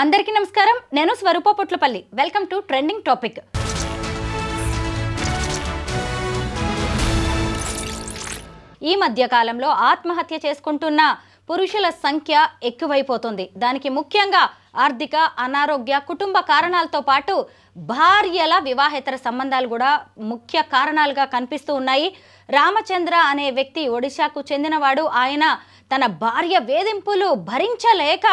అందరికీ నమస్కారం. నేను Swarupa Potlapalli. Welcome to trending topic. ఈ మధ్య కాలంలో ఆత్మహత్య చేసుకుంటున్న పురుషుల సంఖ్య ఎక్కువైపోతుంది. దానికి ముఖ్యంగా ఆర్థిక, అనారోగ్య, కుటుంబ కారణాలతో పాటు భార్యల వివాహేతర సంబంధాలు కూడా ముఖ్య కారణాలుగా కనిపిస్తూ ఉన్నాయి. రామచంద్ర అనే వ్యక్తి ఒడిశాకు చెందినవాడు. ఆయన తన భార్య వేధింపులు భరించలేక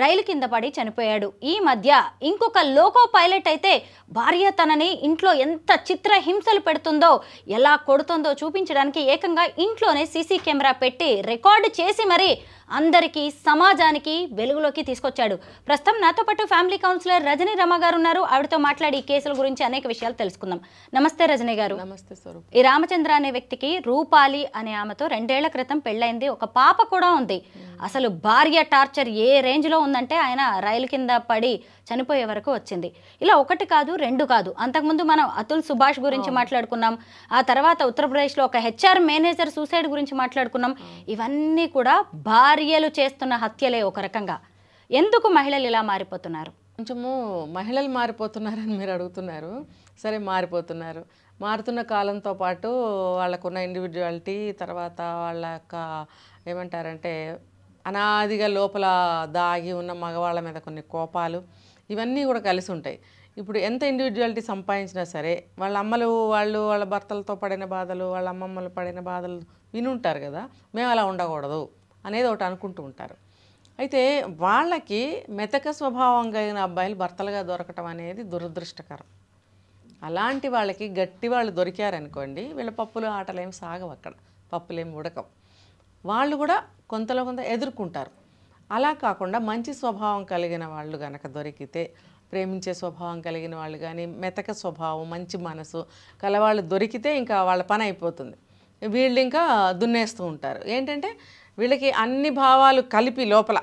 రైలు కింద పడి చనిపోయాడు. ఈ మధ్య ఇంకొక లోకో పైలట్ అయితే భార్య తనని ఇంట్లో ఎంత చిత్ర హింసలు పెడుతుందో, ఎలా కొడుతుందో చూపించడానికి ఏకంగా ఇంట్లోనే సీసీ కెమెరా పెట్టి రికార్డు చేసి మరి అందరికీ, సమాజానికి వెలుగులోకి తీసుకొచ్చాడు. ప్రస్తుతం నాతో పాటు ఫ్యామిలీ కౌన్సిలర్ రజనీ రమ గారు ఉన్నారు. ఆవిడతో మాట్లాడి ఈ కేసుల గురించి అనేక విషయాలు తెలుసుకుందాం. నమస్తే రజనీ గారు. నమస్తే స్వరూప్. ఈ రామచంద్ర అనే వ్యక్తికి రూపాలి అనే ఆమెతో 2 ఏళ్ల క్రితం పెళ్ళైంది. ఒక పాప కూడా ఉంది. అసలు భార్య టార్చర్ ఏ రేంజ్లో ఉందంటే ఆయన రైలు కింద పడి చనిపోయే వరకు వచ్చింది. ఇలా 1 కాదు 2 కాదు. అంతకుముందు మనం అతుల్ సుభాష్ గురించి మాట్లాడుకున్నాం. ఆ తర్వాత ఉత్తరప్రదేశ్లో ఒక హెచ్ఆర్ మేనేజర్ సూసైడ్ గురించి మాట్లాడుకున్నాం. ఇవన్నీ కూడా భార్యలు చేస్తున్న హత్యలే ఒక రకంగా. ఎందుకు మహిళలు ఇలా మారిపోతున్నారు? కొంచెము మహిళలు మారిపోతున్నారని మీరు అడుగుతున్నారు. సరే, మారుతున్న కాలంతో పాటు వాళ్ళకున్న ఇండివిజువాలిటీ, తర్వాత వాళ్ళ యొక్క ఏమంటారంటే అనాదిగా లోపల దాగి ఉన్న మగవాళ్ళ మీద కొన్ని కోపాలు, ఇవన్నీ కూడా కలిసి ఉంటాయి. ఇప్పుడు ఎంత ఇండివిజువాలిటీ సంపాదించినా సరే వాళ్ళ అమ్మలు వాళ్ళ భర్తలతో పడిన బాధలు, వాళ్ళ అమ్మమ్మలు పడిన బాధలు వినుంటారు కదా. మేము అలా ఉండకూడదు అనేది ఒకటి అనుకుంటూ ఉంటారు. అయితే వాళ్ళకి మెతక స్వభావం కలిగిన అబ్బాయిలు భర్తలుగా దొరకటం అనేది దురదృష్టకరం. అలాంటి వాళ్ళకి గట్టి వాళ్ళు దొరికారనుకోండి, వీళ్ళ పప్పులు ఆటలు ఏమి సాగవు, అక్కడ పప్పులేమి ఉడకవు. వాళ్ళు కూడా కొంతలో కొంత ఎదుర్కొంటారు. అలా కాకుండా మంచి స్వభావం కలిగిన వాళ్ళు కనుక దొరికితే, ప్రేమించే స్వభావం కలిగిన వాళ్ళు కానీ, మెతక స్వభావం, మంచి మనసు కలవాళ్ళు దొరికితే ఇంకా వాళ్ళ పని అయిపోతుంది. వీళ్ళు ఇంకా దున్నేస్తూ ఉంటారు. ఏంటంటే వీళ్ళకి అన్ని భావాలు కలిపి లోపల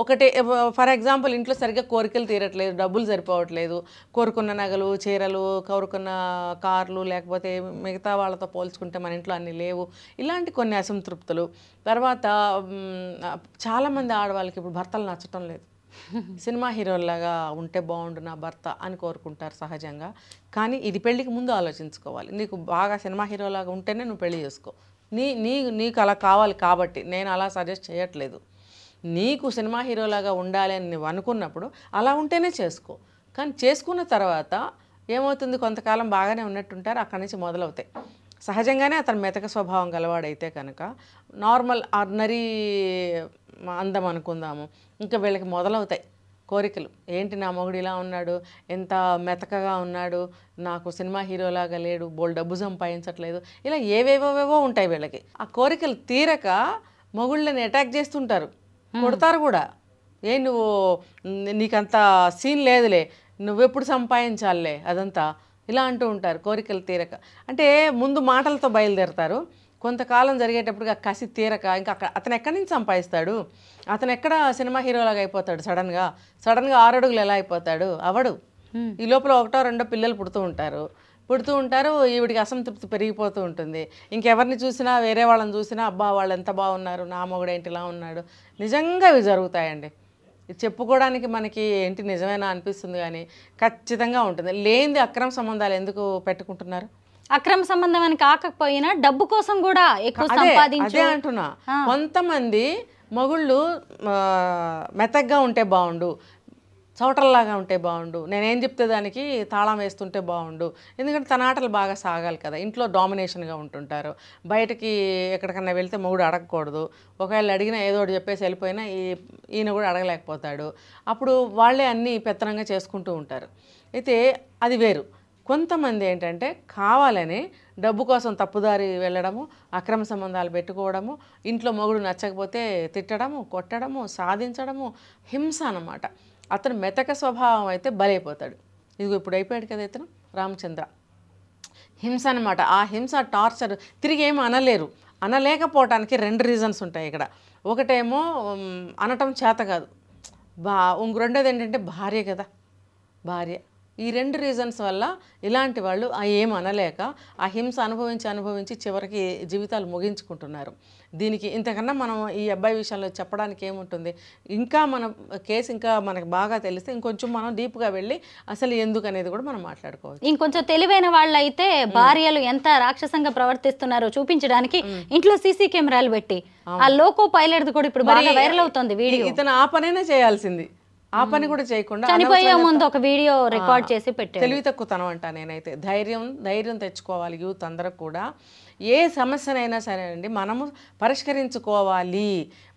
ఒకటే. ఫర్ ఎగ్జాంపుల్, ఇంట్లో సరిగ్గా కోరికలు తీరట్లేదు, డబ్బులు సరిపోవట్లేదు, కోరుకున్న నగలు, చీరలు, కోరుకున్న కార్లు, లేకపోతే మిగతా వాళ్ళతో పోల్చుకుంటే మన ఇంట్లో అన్నీ లేవు, ఇలాంటి కొన్ని అసంతృప్తులు. తర్వాత చాలామంది ఆడవాళ్ళకి ఇప్పుడు భర్తలు నచ్చటం లేదు. సినిమా హీరోలాగా ఉంటే బాగుండు నా భర్త అని కోరుకుంటారు సహజంగా. కానీ ఇది పెళ్ళికి ముందు ఆలోచించుకోవాలి. నీకు బాగా సినిమా హీరోలాగా ఉంటేనే నువ్వు పెళ్లి చేసుకో. నీకు అలా కావాలి కాబట్టి నేను అలా సజెస్ట్ చేయట్లేదు. నీకు సినిమా హీరోలాగా ఉండాలి అని నువ్వు అనుకున్నప్పుడు అలా ఉంటేనే చేసుకో. కానీ చేసుకున్న తర్వాత ఏమవుతుంది, కొంతకాలం బాగానే ఉన్నట్టుంటారు, అక్కడి నుంచి మొదలవుతాయి. సహజంగానే అతను మెతక స్వభావం గలవాడైతే కనుక నార్మల్ ఆర్డినరీ అందం అనుకుందాము, ఇంకా వీళ్ళకి మొదలవుతాయి కోరికలు. ఏంటి నా మొగుడు ఇలా ఉన్నాడు, ఎంత మెతకగా ఉన్నాడు, నాకు సినిమా హీరోలాగా లేడు, బోల్ డబ్బు సంపాదించట్లేదు, ఇలా ఏవేవోవేవో ఉంటాయి వీళ్ళకి. ఆ కోరికలు తీరక మొగుళ్ళని అటాక్ చేస్తుంటారు, కొడతారు కూడా. నువ్వు నీకంత సీన్ లేదులే, నువ్వెప్పుడు సంపాదించాలే అదంతా, ఇలా అంటూ ఉంటారు కోరికలు తీరక. అంటే ముందు మాటలతో బయలుదేరతారు, కొంతకాలం జరిగేటప్పటికి కసి తీరక ఇంకా అతను ఎక్కడి నుంచి సంపాదిస్తాడు, అతను ఎక్కడ సినిమా హీరోలాగా అయిపోతాడు, సడన్గా 6 అడుగులు ఎలా అయిపోతాడు, అవడు. ఈ లోపల 1 2 పిల్లలు పుడుతూ ఉంటారు. ఈవిడికి అసంతృప్తి పెరిగిపోతూ ఉంటుంది. ఇంకెవరిని చూసినా, వేరే వాళ్ళని చూసినా, అబ్బా వాళ్ళు ఎంత బాగున్నారు, నా మొగుడు ఏంటి ఇలా ఉన్నాడు. నిజంగా ఇవి జరుగుతాయండి. ఇది చెప్పుకోవడానికి మనకి ఏంటి నిజమేనా అనిపిస్తుంది, కానీ ఖచ్చితంగా ఉంటుంది. లేనిది అక్రమ సంబంధాలు ఎందుకు పెట్టుకుంటున్నారు? అక్రమ సంబంధం అని కాకపోయినా డబ్బు కోసం కూడా ఎక్కువ సంపాదించే అదే అంటున్నా. కొంతమంది మొగుళ్ళు మెతగ్గా ఉంటే బాగుండు, చౌటల్లాగా ఉంటే బాగుండు, నేనేం చెప్తే దానికి తాళం వేస్తుంటే బాగుండు, ఎందుకంటే తన ఆటలు బాగా సాగాలి కదా. ఇంట్లో డామినేషన్గా ఉంటుంటారు. బయటకి ఎక్కడికన్నా వెళ్తే మొగుడు అడగకూడదు, ఒకవేళ అడిగినా ఏదో ఒకటి చెప్పేసి వెళ్ళిపోయినా ఈయన కూడా అడగలేకపోతాడు. అప్పుడు వాళ్ళే అన్నీ పెత్తనంగా చేసుకుంటూ ఉంటారు. అయితే అది వేరు. కొంతమంది ఏంటంటే కావాలని డబ్బు కోసం తప్పుదారి వెళ్ళడము, అక్రమ సంబంధాలు పెట్టుకోవడము, ఇంట్లో మొగుడు నచ్చకపోతే తిట్టడము, కొట్టడము, సాధించడము, హింస అన్నమాట. అతను మెతక స్వభావం అయితే బలైపోతాడు. ఇదిగో ఇప్పుడు అయిపోయాడు కదా ఇతను రామచంద్ర. హింస అన్నమాట. ఆ హింస, టార్చర్ తిరిగి ఏమీ అనలేకపోవటానికి 2 రీజన్స్ ఉంటాయి ఇక్కడ. ఒకటేమో అనటం చేత కాదు, రెండోది ఏంటంటే భార్య కదా, భార్య ఈ 2 రీజన్స్ వల్ల ఇలాంటి వాళ్ళు ఏం అనలేక ఆ హింస అనుభవించి చివరికి జీవితాలు ముగించుకుంటున్నారు. దీనికి ఇంతకన్నా మనం ఈ అబ్బాయి విషయంలో చెప్పడానికి ఏముంటుంది? ఇంకా మన కేసు ఇంకా మనకు బాగా తెలిస్తే ఇంకొంచెం మనం డీప్గా వెళ్ళి అసలు ఎందుకు అనేది కూడా మనం మాట్లాడుకోవచ్చు. ఇంకొంచెం తెలివైన వాళ్ళు అయితే భార్యలు ఎంత రాక్షసంగా ప్రవర్తిస్తున్నారో చూపించడానికి ఇంట్లో సీసీ కెమెరాలు పెట్టి ఆ లోకో పైలట్ కూడా ఇప్పుడు బాగా వైరల్ అవుతుంది వీడియో. ఇతను ఆ పనైనా చేయాల్సింది, ఆ పని కూడా చేయకుండా చనిపోయే ముందు ఒక వీడియో రికార్డ్ చేసి పెట్టారు. తెలివి తక్కువతనం అంట నేనైతే. ధైర్యం తెచ్చుకోవాలి యూత్ అందరూ కూడా. ఏ సమస్యనైనా సరే అండి మనము పరిష్కరించుకోవాలి,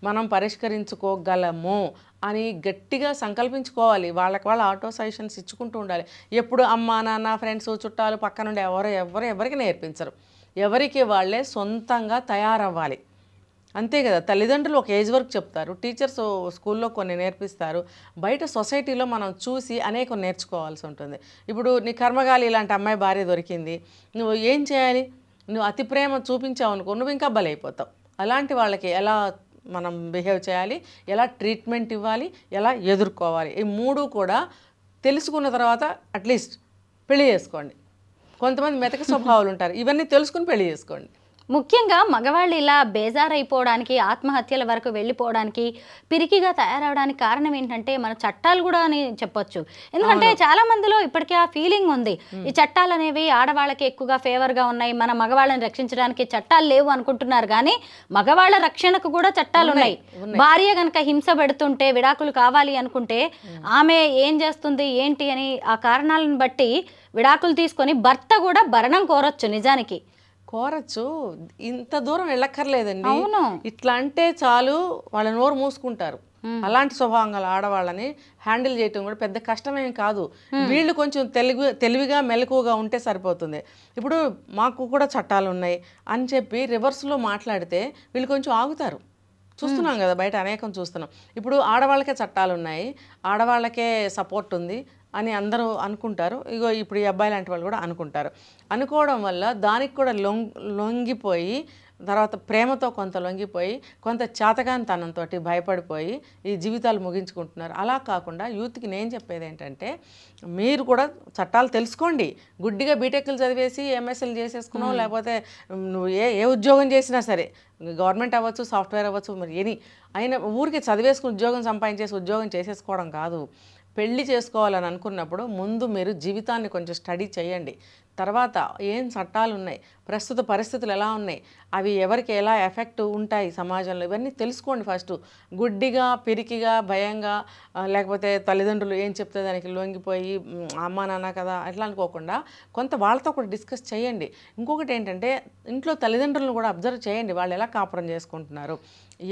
మనం పరిష్కరించుకోగలము అని గట్టిగా సంకల్పించుకోవాలి. వాళ్ళకి వాళ్ళు ఆటో సజెషన్స్ ఇచ్చుకుంటూ ఉండాలి. ఎప్పుడు అమ్మ నాన్న ఫ్రెండ్స్ చుట్టాలు పక్క నుండి ఎవరికి నేర్పించరు. ఎవరికి వాళ్ళే సొంతంగా తయారవ్వాలి. అంతే కదా. తల్లిదండ్రులు ఒక ఏజ్ వరకు చెప్తారు, టీచర్స్ స్కూల్లో కొన్ని నేర్పిస్తారు, బయట సొసైటీలో మనం చూసి అనేకం నేర్చుకోవాల్సి ఉంటుంది. ఇప్పుడు నీ కర్మగాలి ఇలాంటి అమ్మాయి భార్య దొరికింది, నువ్వు ఏం చేయాలి? నువ్వు అతి ప్రేమ చూపించావు అనుకో, నువ్వు ఇంకా బలైపోతావు. అలాంటి వాళ్ళకి ఎలా మనం బిహేవ్ చేయాలి, ఎలా ట్రీట్మెంట్ ఇవ్వాలి, ఎలా ఎదుర్కోవాలి, ఈ 3 కూడా తెలుసుకున్న తర్వాత అట్లీస్ట్ పెళ్లి చేసుకోండి. కొంతమంది మెతక స్వభావాలు ఉంటారు, ఇవన్నీ తెలుసుకుని పెళ్లి చేసుకోండి. ముఖ్యంగా మగవాళ్ళు ఇలా బేజారైపోవడానికి, ఆత్మహత్యల వరకు వెళ్ళిపోవడానికి, పిరికిగా తయారవడానికి కారణం ఏంటంటే మన చట్టాలు కూడా అని చెప్పొచ్చు. ఎందుకంటే చాలా మందిలో ఇప్పటికీ ఆ ఫీలింగ్ ఉంది, ఈ చట్టాలు అనేవి ఆడవాళ్ళకి ఎక్కువగా ఫేవర్గా ఉన్నాయి, మన మగవాళ్ళని రక్షించడానికి చట్టాలు లేవు అనుకుంటున్నారు. కానీ మగవాళ్ళ రక్షణకు కూడా చట్టాలు ఉన్నాయి. భార్య కనుక హింస పెడుతుంటే విడాకులు కావాలి అనుకుంటే ఆమె ఏం చేస్తుంది ఏంటి అని ఆ కారణాలను బట్టి విడాకులు తీసుకొని భర్త కూడా భరణం కోరొచ్చు. నిజానికి కోరచ్చు, ఇంత దూరం వెళ్ళక్కర్లేదండి. ఇట్లా అంటే చాలు వాళ్ళ నోరు మూసుకుంటారు. అలాంటి స్వభావం గల ఆడవాళ్ళని హ్యాండిల్ చేయటం కూడా పెద్ద కష్టమేం కాదు. వీళ్ళు కొంచెం తెలివిగా మెలకువగా ఉంటే సరిపోతుంది. ఇప్పుడు మాకు కూడా చట్టాలు ఉన్నాయి అని చెప్పి రివర్స్లో మాట్లాడితే వీళ్ళు కొంచెం ఆగుతారు. చూస్తున్నాం కదా, బయట అనేకం చూస్తున్నాం. ఇప్పుడు ఆడవాళ్ళకే చట్టాలు ఉన్నాయి, ఆడవాళ్ళకే సపోర్ట్ ఉంది అని అందరూ అనుకుంటారు. ఇగో ఇప్పుడు ఈ అబ్బాయి లాంటి వాళ్ళు కూడా అనుకుంటారు. అనుకోవడం వల్ల దానికి కూడా లొంగిపోయి, తర్వాత ప్రేమతో కొంత లొంగిపోయి, కొంత చేతకానితనంతో భయపడిపోయి ఈ జీవితాలు ముగించుకుంటున్నారు. అలా కాకుండా యూత్కి నేను చెప్పేది ఏంటంటే, మీరు కూడా చట్టాలు తెలుసుకోండి. గుడ్డిగా బీటెక్లు చదివేసి ఎంఎస్ఎల్ చేసేసుకున్నావు, లేకపోతే నువ్వు ఏ ఉద్యోగం చేసినా సరే, గవర్నమెంట్ అవ్వచ్చు, సాఫ్ట్వేర్ అవ్వచ్చు, మరి అయినా ఊరికి చదివేసుకుని ఉద్యోగం సంపాదించేసి ఉద్యోగం చేసేసుకోవడం కాదు. పెళ్లి చేసుకోవాలని అనుకున్నప్పుడు ముందు మీరు జీవితాన్ని కొంచెం స్టడీ చేయండి. తర్వాత ఏం చట్టాలు ఉన్నాయి, ప్రస్తుత పరిస్థితులు ఎలా ఉన్నాయి, అవి ఎవరికి ఎలా ఎఫెక్ట్ ఉంటాయి సమాజంలో, ఇవన్నీ తెలుసుకోండి ఫస్ట్. గుడ్డిగా పిరికిగా భయంగా, లేకపోతే తల్లిదండ్రులు ఏం చెప్తే దానికి లొంగిపోయి అమ్మా నాన్న కదా అట్లా అనుకోకుండా కొంత వాళ్ళతో కూడా డిస్కస్ చేయండి. ఇంకొకటి ఏంటంటే, ఇంట్లో తల్లిదండ్రులను కూడా అబ్జర్వ్ చేయండి, వాళ్ళు ఎలా కాపురం చేసుకుంటున్నారు,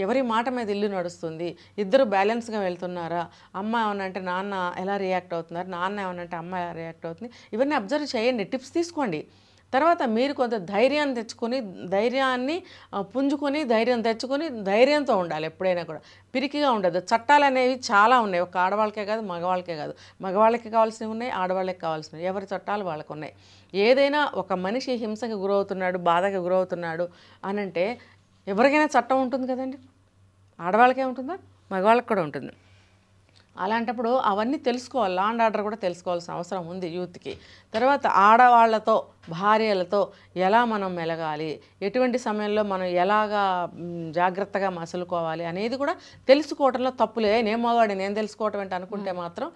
ఎవరి మాట మీద ఇల్లు నడుస్తుంది, ఇద్దరు బ్యాలెన్స్గా వెళ్తున్నారా, అమ్మ ఏమనంటే నాన్న ఎలా రియాక్ట్ అవుతున్నారు, నాన్న ఏమనంటే అమ్మ ఎలా రియాక్ట్ అవుతుంది, ఇవన్నీ అబ్జర్వ్ చేయండి, టిప్స్ తీసుకోండి. తర్వాత మీరు కొంత ధైర్యాన్ని తెచ్చుకొని, ధైర్యాన్ని పుంజుకొని, ధైర్యం తెచ్చుకొని ధైర్యంతో ఉండాలి. ఎప్పుడైనా కూడా పిరికిగా ఉండదు. చట్టాలు అనేవి చాలా ఉన్నాయి, ఒక ఆడవాళ్ళకే కాదు మగవాళ్ళకే కాదు. మగవాళ్ళకి కావాల్సినవి ఉన్నాయి, ఆడవాళ్ళకి కావాల్సినవి, ఎవరి చట్టాలు వాళ్ళకు ఉన్నాయి. ఏదైనా ఒక మనిషి హింసకి గురవుతున్నాడు, బాధకి గురవుతున్నాడు అనంటే ఎవరికైనా చట్టం ఉంటుంది కదండి. ఆడవాళ్ళకే ఉంటుందా, మగవాళ్ళకి కూడా ఉంటుంది. అలాంటప్పుడు అవన్నీ తెలుసుకోవాలి. లా అండ్ ఆర్డర్ కూడా తెలుసుకోవాల్సిన అవసరం ఉంది యూత్కి. తర్వాత ఆడవాళ్లతో, భార్యలతో ఎలా మనం మెలగాలి, ఎటువంటి సమయంలో మనం ఎలాగా జాగ్రత్తగా మసులుకోవాలి అనేది కూడా తెలుసుకోవటంలో తప్పులే. నేను మగాడి నేను తెలుసుకోవటం ఏంటి అనుకుంటే మాత్రం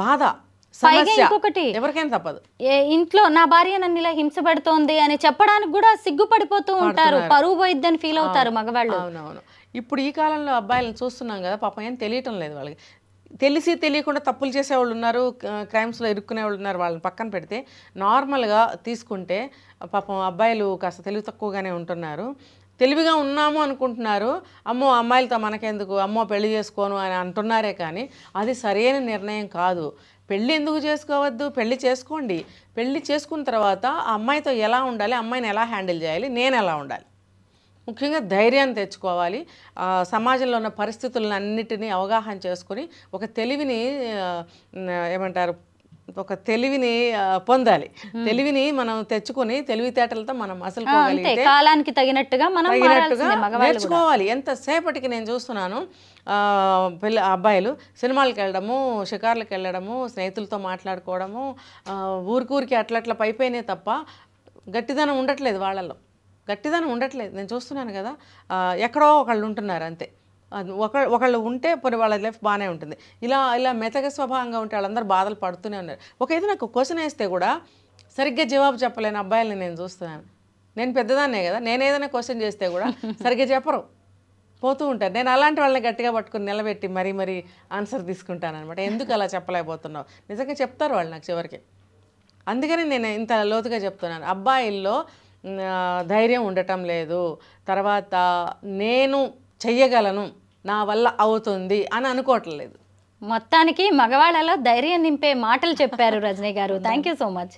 బాధ, ఇంకొకటి ఎవరికైనా తప్పదు. ఇంట్లో నా భార్య నన్ను ఇలా హింస పెడుతోంది అని చెప్పడానికి కూడా సిగ్గుపడిపోతూ ఉంటారు, పరువు పోయిద్దని ఫీల్ అవుతారు మగవాళ్ళు. అవునవును. ఇప్పుడు ఈ కాలంలో అబ్బాయిలను చూస్తున్నాం కదా, పాపం ఏం తెలియటం లేదు వాళ్ళకి. తెలిసి తెలియకుండా తప్పులు చేసేవాళ్ళు ఉన్నారు, క్రైమ్స్లో ఇరుక్కునే వాళ్ళు ఉన్నారు. వాళ్ళని పక్కన పెడితే నార్మల్గా తీసుకుంటే పాపం అబ్బాయిలు కాస్త తెలివి తక్కువగానే ఉంటున్నారు. తెలివిగా ఉన్నాము అనుకుంటున్నారు, అమ్మో అమ్మాయిలతో మనకెందుకు, అమ్మో పెళ్లి చేసుకోను అని అంటున్నారే కానీ అది సరైన నిర్ణయం కాదు. పెళ్ళి ఎందుకు చేసుకోవద్దు, పెళ్ళి చేసుకోండి. పెళ్ళి చేసుకున్న తర్వాత ఆ అమ్మాయితో ఎలా ఉండాలి, అమ్మాయిని ఎలా హ్యాండిల్ చేయాలి, నేను ఎలా ఉండాలి, ముఖ్యంగా ధైర్యాన్ని తెచ్చుకోవాలి. సమాజంలో ఉన్న పరిస్థితులను అన్నిటినీ అవగాహన చేసుకొని ఒక తెలివిని ఏమంటారు ఒక తెలివిని పొందాలి. తెలివిని మనం తెచ్చుకొని తెలివితేటలతో మనం అంతే, మసలుకోగలిగితే కాలానికి తగినట్టుగా మనం మారాల్సిందే మగవాళ్ళు కూడా. నేర్చుకోవాలి. ఎంతసేపటికి నేను చూస్తున్నాను అబ్బాయిలు సినిమాలకు వెళ్ళడము, షికార్లకు వెళ్ళడము, స్నేహితులతో మాట్లాడుకోవడము, ఊరికి అట్లా పైపోయినాయి తప్ప గట్టిదనం ఉండట్లేదు వాళ్ళల్లో. గట్టిదనం ఉండట్లేదు, నేను చూస్తున్నాను కదా. ఎక్కడో ఒకళ్ళు ఉంటున్నారు అంతే. ఒకళ్ళు ఉంటే పోనీ వాళ్ళ లైఫ్ బాగానే ఉంటుంది. ఇలా మెతక స్వభావంగా ఉంటే వాళ్ళందరూ బాధలు పడుతూనే ఉన్నారు. ఏదో నాకు క్వశ్చన్ వేస్తే కూడా సరిగ్గా జవాబు చెప్పలేని అబ్బాయిలని నేను చూస్తున్నాను. నేను పెద్దదాన్నే కదా, నేను ఏదైనా క్వశ్చన్ చేస్తే కూడా సరిగ్గా చెప్పరు, పోతూ ఉంటారు. నేను అలాంటి వాళ్ళని గట్టిగా పట్టుకుని నిలబెట్టి మరీ ఆన్సర్ తీసుకుంటాను అనమాట. ఎందుకు అలా చెప్పలేకపోతున్నావు, నిజంగా చెప్తారు వాళ్ళు నాకు చివరికి. అందుకని నేను ఇంత లోతుగా చెప్తున్నాను. అబ్బాయిల్లో ధైర్యం ఉండటం లేదు, తర్వాత నేను చెయ్యగలను, నా వల్ల అవుతుంది అని అనుకోవట్లేదు. మొత్తానికి మగవాళ్ళలో ధైర్యం నింపే మాటలు చెప్పారు రజనీ గారు. Thank you so much.